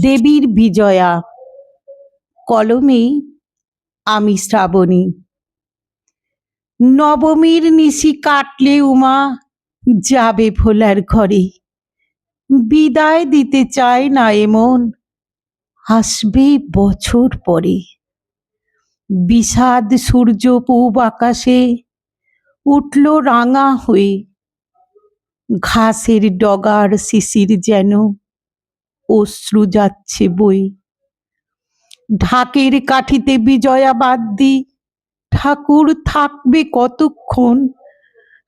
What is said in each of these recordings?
দেবীর বিজয়া, কলমে আমি শ্রাবণী। নবমীর নিশি কাটলে উমা যাবে ভোলার ঘরে, বিদায় দিতে চায় না এমন, আসবে বছর পরে। বিষাদ সূর্য পূব আকাশে উঠল রাঙা হয়ে, ঘাসের ডগার শিশির যেন অশ্রু যাচ্ছে বই। ঢাকের কাঠিতে বিজয়া বাদ্যি ঠাকুর থাকবে কতক্ষণ,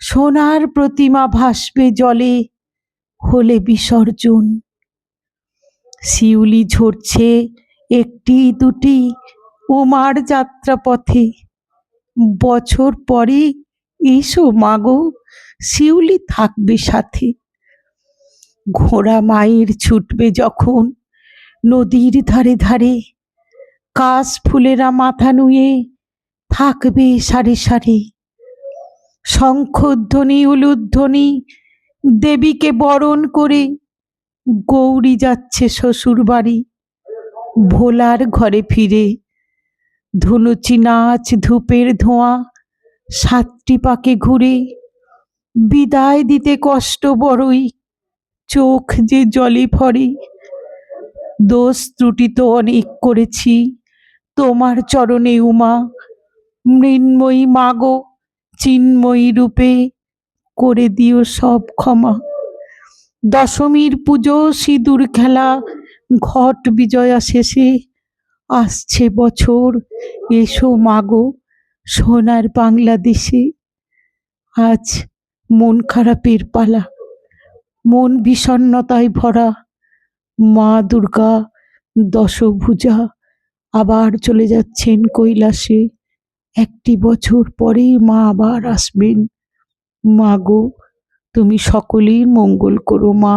সোনার প্রতিমা ভাসবে জলে হলে বিসর্জন। শিউলি ঝরছে একটি দুটি উমার যাত্রাপথে, বছর পরে এসো মাগো শিউলি থাকবে সাথে। ঘোড়া মায়ের ছুটবে যখন নদীর ধারে ধারে, কাশ ফুলেরা মাথা নুয়ে থাকবে সারে সারে। শঙ্খধ্বনি উলুধ্বনি দেবীকে বরণ করে, গৌরী যাচ্ছে শ্বশুর বাড়ি ভোলার ঘরে ফিরে। ধুনুচি নাচ ধূপের ধোঁয়া সাতটি পাকে ঘুরে, বিদায় দিতে কষ্ট বড়ই চোখ যে জলে ভরে। দোষ ত্রুটি তো অনেক করেছি তোমার চরণে উমা, মৃন্ময়ী মাগো চিন্ময়ী রূপে করে দিও সব ক্ষমা। দশমীর পুজো সিঁদুর খেলা ঘট বিজয়া শেষে, আসছে বছর এসো মাগো সোনার বাংলাদেশে। আজ মন খারাপের পালা, মন বিষণ্ণতায় ভরা। মা দুর্গা দশভুজা আবার চলে যাচ্ছেন কৈলাসে। একটি বছর পরে মা আবার আসবেন। মা গো তুমি সকলের মঙ্গল করো মা।